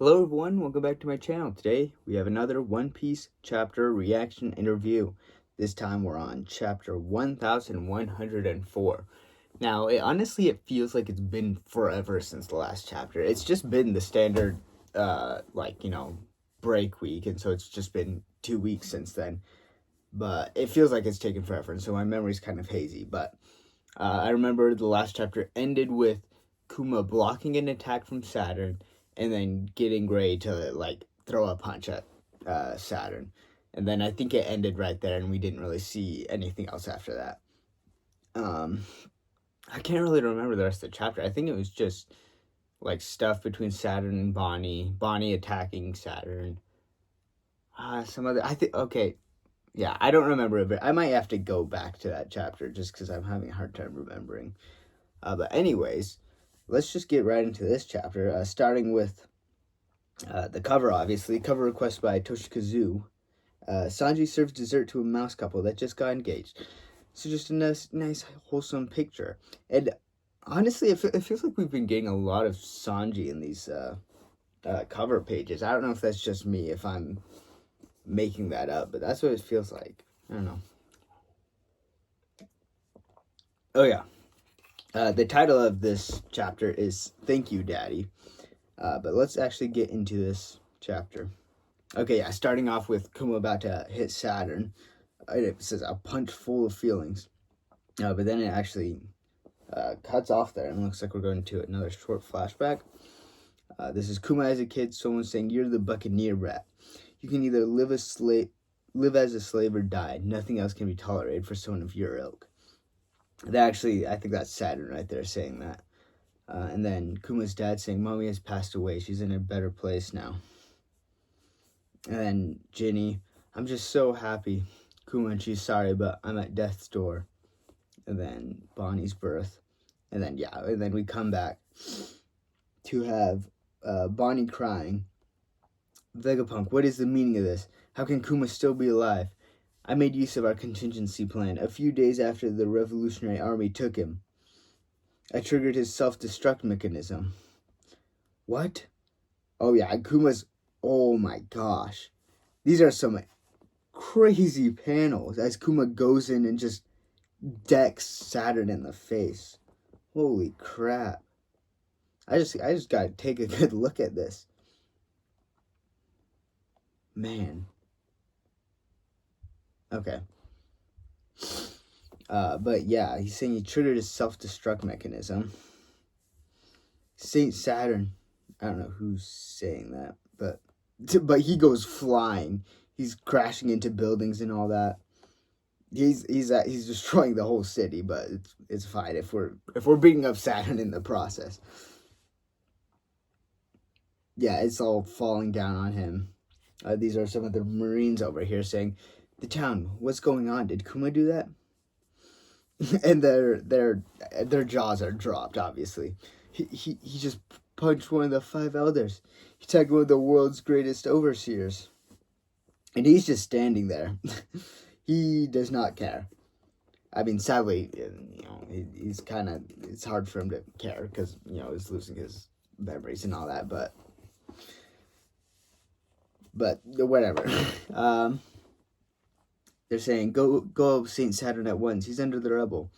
Hello everyone, welcome back to my channel. Today we have another One Piece chapter reaction and review. This time we're on chapter 1104. Now, it feels like it's been forever since the last chapter. It's just been the standard, break week, and so it's just been 2 weeks since then. But it feels like it's taken forever, and so my memory's kind of hazy. But I remember the last chapter ended with Kuma blocking an attack from Saturn, and then getting Gray to throw a punch at Saturn. And then I think it ended right there, and we didn't really see anything else after that. I can't really remember the rest of the chapter. I think it was just stuff between Saturn and Bonnie attacking Saturn. Some other, okay, yeah, I don't remember it, but I might have to go back to that chapter just because I'm having a hard time remembering. But anyways, let's just get right into this chapter, starting with the cover, obviously. Cover request by Toshikazu. Sanji serves dessert to a mouse couple that just got engaged. So just a nice wholesome picture. And honestly, it feels like we've been getting a lot of Sanji in these cover pages. I don't know if that's just me, if I'm making that up, but that's what it feels like. I don't know. Oh, yeah. The title of this chapter is Thank You, Daddy. But let's actually get into this chapter. Okay, yeah, starting off with Kuma about to hit Saturn. It says, a punch full of feelings. But then it actually cuts off there, and looks like we're going to another short flashback. This is Kuma as a kid. Someone saying, you're the Buccaneer rat. You can either live as a slave or die. Nothing else can be tolerated for someone of your ilk. I think that's Saturn right there saying that. And then Kuma's dad saying, Mommy has passed away. She's in a better place now. And then Ginny, I'm just so happy. Kuma, and she's sorry, but I'm at death's door. And then Bonnie's birth. And then we come back to have Bonnie crying. Vegapunk, what is the meaning of this? How can Kuma still be alive? I made use of our contingency plan a few days after the Revolutionary Army took him. I triggered his self-destruct mechanism. What? Oh yeah, Kuma's... Oh my gosh. These are some crazy panels as Kuma goes in and just decks Saturn in the face. Holy crap. I just gotta take a good look at this. Man. Okay. But yeah, he's saying he triggered his self-destruct mechanism. Saint Saturn, I don't know who's saying that, but he goes flying. He's crashing into buildings and all that. He's destroying the whole city, but it's fine if we're beating up Saturn in the process. Yeah, it's all falling down on him. These are some of the Marines over here saying, the town, what's going on? Did Kuma do that? And their jaws are dropped, obviously. He just punched one of the 5 elders. He tagged one of the world's greatest overseers. And he's just standing there. He does not care. I mean, sadly, he's kind of, it's hard for him to care because, he's losing his memories and all that, but whatever. They're saying, go Saint Saturn at once. He's under the rubble.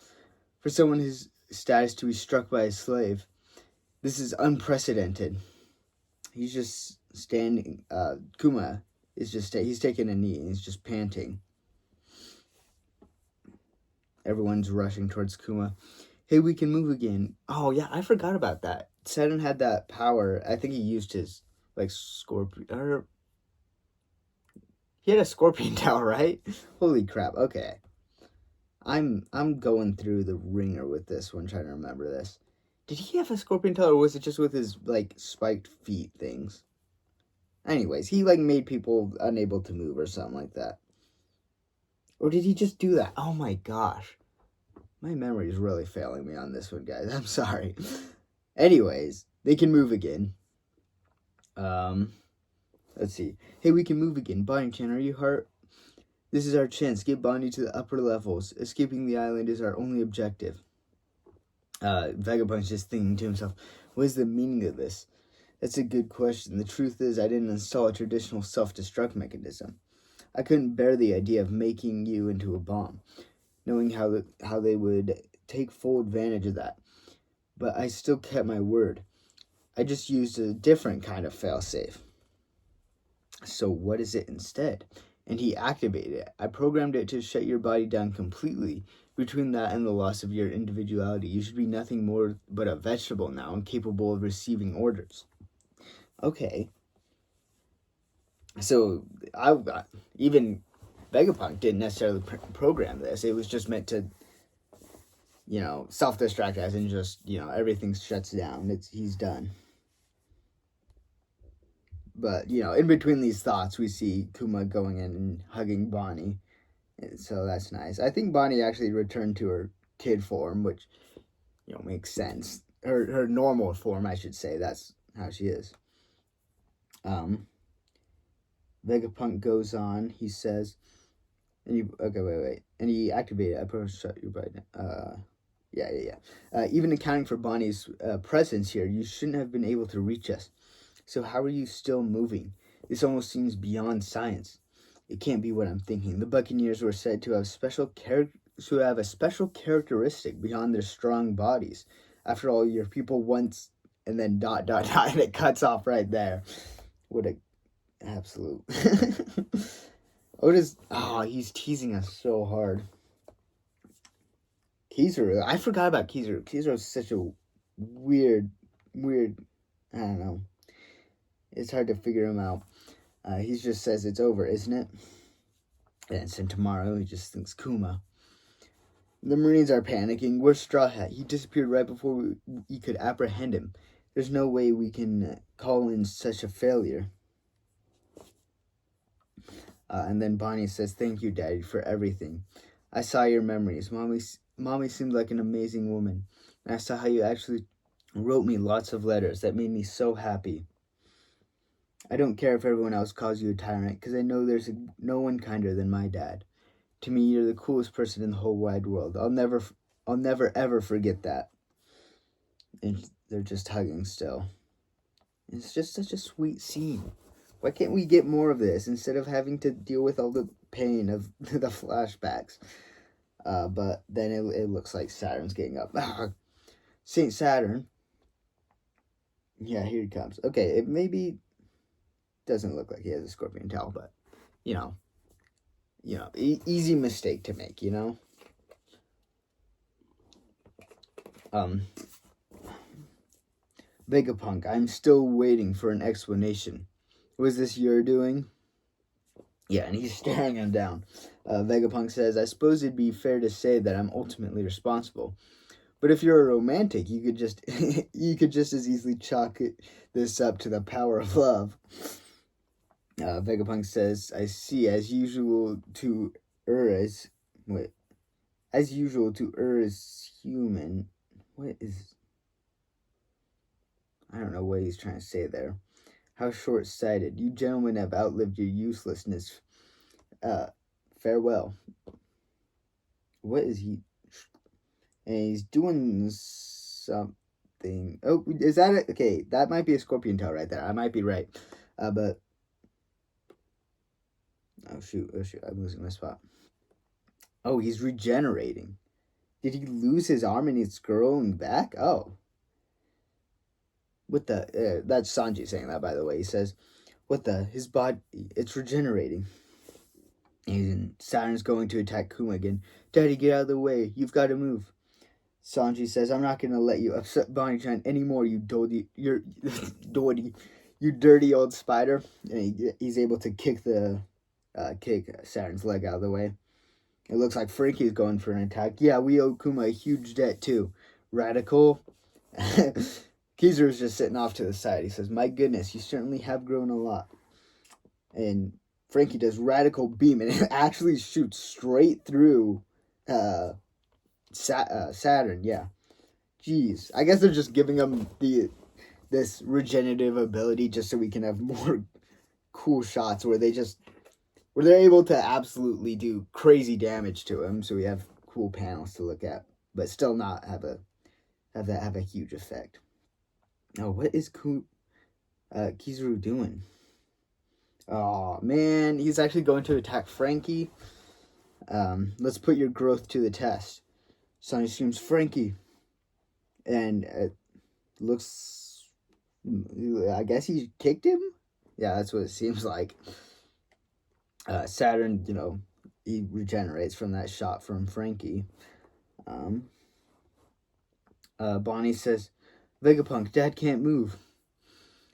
For someone his status to be struck by a slave, this is unprecedented. He's just standing. Kuma is he's taking a knee and he's just panting. Everyone's rushing towards Kuma. Hey, we can move again. Oh, yeah, I forgot about that. Saturn had that power. I think he used his, scorpion, he had a scorpion tail, right? Holy crap, okay. I'm going through the ringer with this one, trying to remember this. Did he have a scorpion tail, or was it just with his, spiked feet things? Anyways, he, made people unable to move or something like that. Or did he just do that? Oh my gosh. My memory is really failing me on this one, guys. I'm sorry. Anyways, they can move again. Let's see. Hey, we can move again. Bonnie-chan, are you hurt? This is our chance. Get Bonnie to the upper levels. Escaping the island is our only objective. Vegapunk's just thinking to himself, what is the meaning of this? That's a good question. The truth is, I didn't install a traditional self-destruct mechanism. I couldn't bear the idea of making you into a bomb, knowing how they would take full advantage of that. But I still kept my word. I just used a different kind of failsafe. So what is it instead? And he activated it. I programmed it to shut your body down completely. Between that and the loss of your individuality, you should be nothing more but a vegetable now, incapable of receiving orders. Okay. So even Vegapunk didn't necessarily program this. It was just meant to, self-destruct, as in just, everything shuts down. He's done. But, in between these thoughts, we see Kuma going in and hugging Bonnie. So that's nice. I think Bonnie actually returned to her kid form, which, makes sense. Her normal form, I should say. That's how she is. Vegapunk goes on. He says, wait. And he activated. I probably shut your button. Yeah. Even accounting for Bonnie's presence here, you shouldn't have been able to reach us. So how are you still moving? This almost seems beyond science. It can't be what I'm thinking. The Buccaneers were said to have a special characteristic beyond their strong bodies. After all, your people once, and then ... and it cuts off right there. What a absolute. He's teasing us so hard. Kizaru, I forgot about Kizaru. Kizaru is such a weird, I don't know. It's hard to figure him out. He just says it's over, isn't it? And so tomorrow he just thinks Kuma. The Marines are panicking. Where's Straw Hat? He disappeared right before we could apprehend him. There's no way we can call in such a failure. And then Bonnie says, thank you, Daddy, for everything. I saw your memories. Mommy seemed like an amazing woman. And I saw how you actually wrote me lots of letters. That made me so happy. I don't care if everyone else calls you a tyrant, because I know there's no one kinder than my dad. To me, you're the coolest person in the whole wide world. I'll never ever forget that. And they're just hugging still. It's just such a sweet scene. Why can't we get more of this instead of having to deal with all the pain of the flashbacks? But then it looks like Saturn's getting up. Saint Saturn. Yeah, here he comes. Okay, it maybe doesn't look like he has a scorpion tail, but easy mistake to make, Vegapunk, I'm still waiting for an explanation. Was this your doing? Yeah, and he's staring him down. Vegapunk says, I suppose it'd be fair to say that I'm ultimately responsible. But if you're a romantic, you could just as easily chalk this up to the power of love. Vegapunk says, I see, as usual to as human. I don't know what he's trying to say there. How short-sighted. You gentlemen have outlived your uselessness. Farewell. What is he? And he's doing something. Oh, is that it? Okay, that might be a scorpion tail right there. I might be right. But oh shoot, I'm losing my spot. Oh, he's regenerating. Did he lose his arm and he's growing back? Oh. What the? That's Sanji saying that, by the way. He says, his body, it's regenerating. And Saturn's going to attack Kuma again. Daddy, get out of the way. You've got to move. Sanji says, I'm not going to let you upset Bonnie-chan anymore, you dirty old spider. And he's able to kick Saturn's leg out of the way. It looks like Frankie's going for an attack. Yeah, we owe Kuma a huge debt, too. Radical. Kizaru's just sitting off to the side. He says, my goodness, you certainly have grown a lot. And Frankie does radical beam, and it actually shoots straight through Saturn. Yeah. Jeez. I guess they're just giving him this regenerative ability just so we can have more cool shots where they're able to absolutely do crazy damage to him, so we have cool panels to look at, but still not have a huge effect. Oh, what is Kizaru doing? Oh man, he's actually going to attack Frankie. Let's put your growth to the test. Sonny screams, Frankie. And it looks, I guess he kicked him? Yeah, that's what it seems like. Saturn, he regenerates from that shot from Frankie. Bonnie says, Vegapunk, Dad can't move.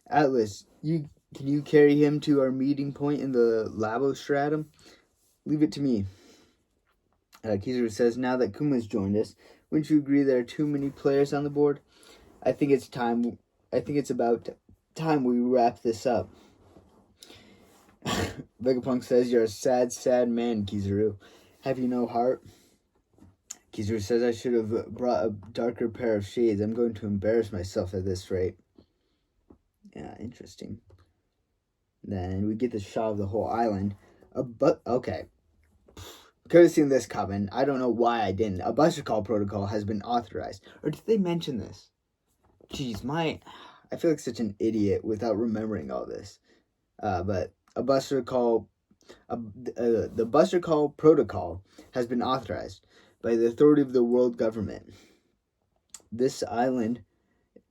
Atlas, can you carry him to our meeting point in the Labostratum? Leave it to me. Kizaru says, now that Kuma's joined us, wouldn't you agree there are too many players on the board? I think it's about time we wrap this up. Vegapunk says, you're a sad, sad man, Kizaru. Have you no heart? Kizaru says, I should have brought a darker pair of shades. I'm going to embarrass myself at this rate. Yeah, interesting. Then we get the shot of the whole island. Okay. Could have seen this coming. I don't know why I didn't. A Buster Call protocol has been authorized. Or did they mention this? Jeez, I feel like such an idiot without remembering all this. But the Buster Call protocol has been authorized by the authority of the world government. This island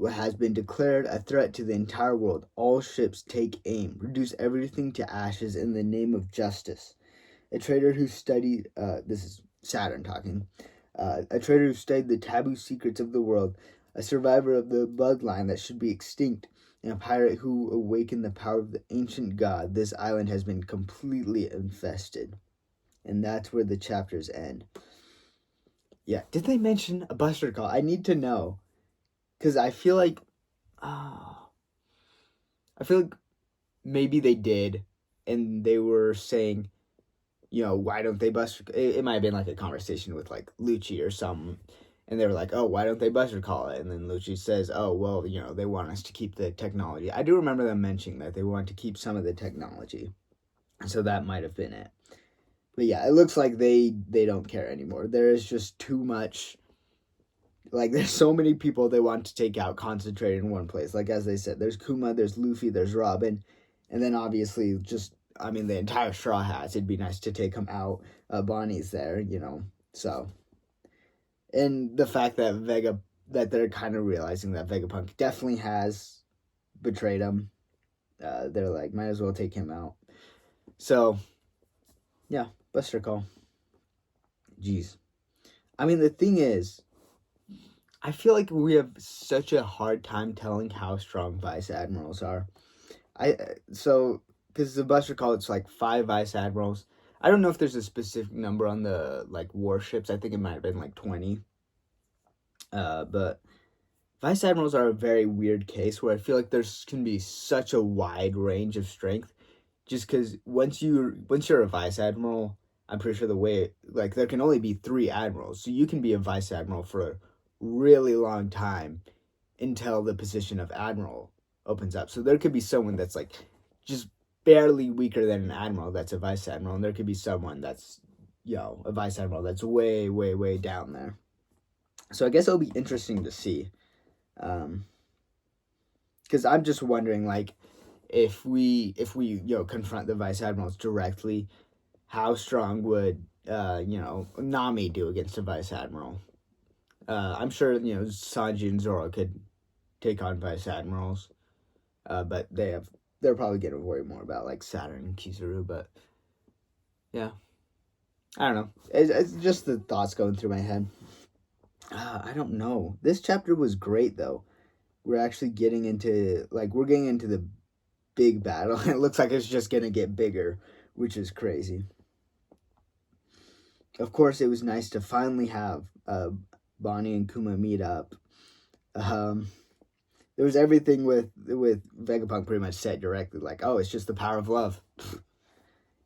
has been declared a threat to the entire world. All ships take aim. Reduce everything to ashes in the name of justice. A trader who studied, this is Saturn talking, a trader who studied the taboo secrets of the world, a survivor of the bloodline that should be extinct, and a pirate who awakened the power of the ancient god. This island has been completely infested. And that's where the chapters end. Yeah, did they mention a Buster Call? I need to know. Because I feel like maybe they did, and they were saying, why don't they Buster? It might have been like a conversation with like Lucci or something, and they were like, oh, why don't they Buster Call it? And then Lucci says, oh, well, they want us to keep the technology. I do remember them mentioning that they want to keep some of the technology, so that might have been it. But yeah, it looks like they don't care anymore. There is just too much. Like, there's so many people they want to take out concentrated in one place. Like, as they said, there's Kuma, there's Luffy, there's Robin. And then, obviously, the entire Straw Hats. It'd be nice to take them out. Bonnie's there, So, and the fact that that they're kind of realizing that Vegapunk definitely has betrayed them. They're like, might as well take him out. So, yeah, Buster Call. Jeez. The thing is, I feel like we have such a hard time telling how strong Vice Admirals are. Because the Buster Call, it's like 5 Vice Admirals. I don't know if there's a specific number on the, warships. I think it might have been, 20. But Vice Admirals are a very weird case where I feel like can be such a wide range of strength. Just because once you're a Vice Admiral, I'm pretty sure there can only be 3 Admirals. So you can be a Vice Admiral for a really long time until the position of Admiral opens up. So there could be someone that's just barely weaker than an Admiral that's a Vice Admiral, and there could be someone that's a Vice Admiral that's way, way, way down there. So I guess it'll be interesting to see, because I'm just wondering, if we confront the Vice Admirals directly, how strong would Nami do against a Vice Admiral? I'm sure, Sanji and Zoro could take on Vice Admirals. But they're probably going to worry more about, Saturn and Kizaru, but, yeah. I don't know. It's just the thoughts going through my head. I don't know. This chapter was great, though. We're actually getting into, the big battle. It looks like it's just going to get bigger, which is crazy. Of course, it was nice to finally have Bonnie and Kuma meet up. There was everything with Vegapunk pretty much said directly, it's just the power of love.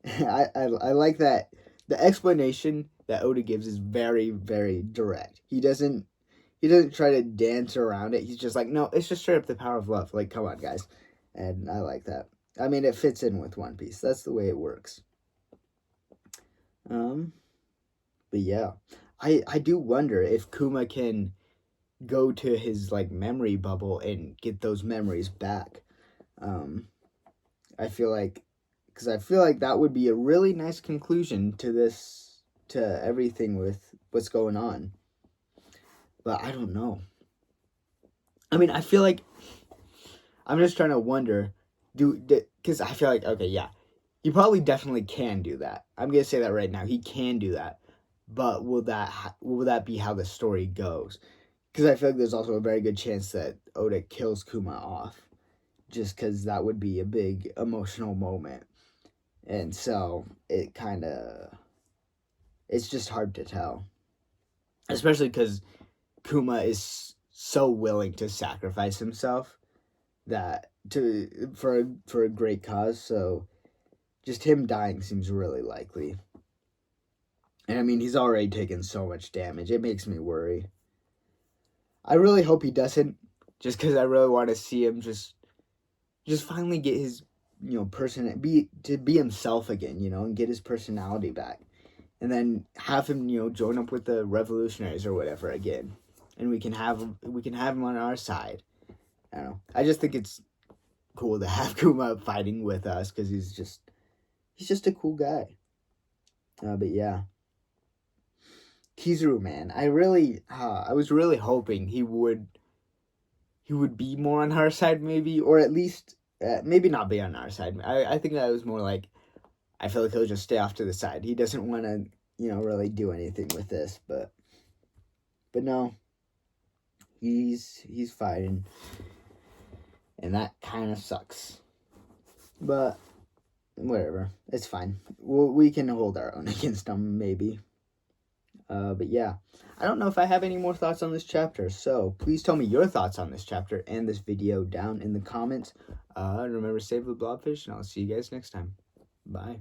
I like that. The explanation that Oda gives is very, very direct. He doesn't try to dance around it. He's just like, no, it's just straight up the power of love. Come on, guys. And I like that. It fits in with One Piece. That's the way it works. But yeah, I do wonder if Kuma can go to his memory bubble and get those memories back. I feel like, because I feel like that would be a really nice conclusion to this, to everything with what's going on. But I don't know. I mean, I feel like, I'm just trying to wonder, because I feel like, okay, yeah, he probably definitely can do that. I'm going to say that right now. He can do that. But will that be how the story goes? Because I feel like there's also a very good chance that Oda kills Kuma off. Just because that would be a big emotional moment. And so it's just hard to tell. Especially because Kuma is so willing to sacrifice himself for a great cause. So just him dying seems really likely. And I mean, he's already taken so much damage. It makes me worry. I really hope he doesn't, just because I really want to see him just finally get his, be himself again, and get his personality back. And then have him, join up with the revolutionaries or whatever again. And we can have him on our side. I don't know. I just think it's cool to have Kuma fighting with us because he's just a cool guy. But yeah. Kizaru, man, I was really hoping he would be more on our side, maybe, or at least maybe not be on our side. I think that was more like, I feel like he'll just stay off to the side. He doesn't want to, really do anything with this, but no, he's fighting, and that kind of sucks. But whatever, it's fine. We can hold our own against him, maybe. But yeah, I don't know if I have any more thoughts on this chapter, so please tell me your thoughts on this chapter and this video down in the comments. Remember, save the blobfish, and I'll see you guys next time. Bye.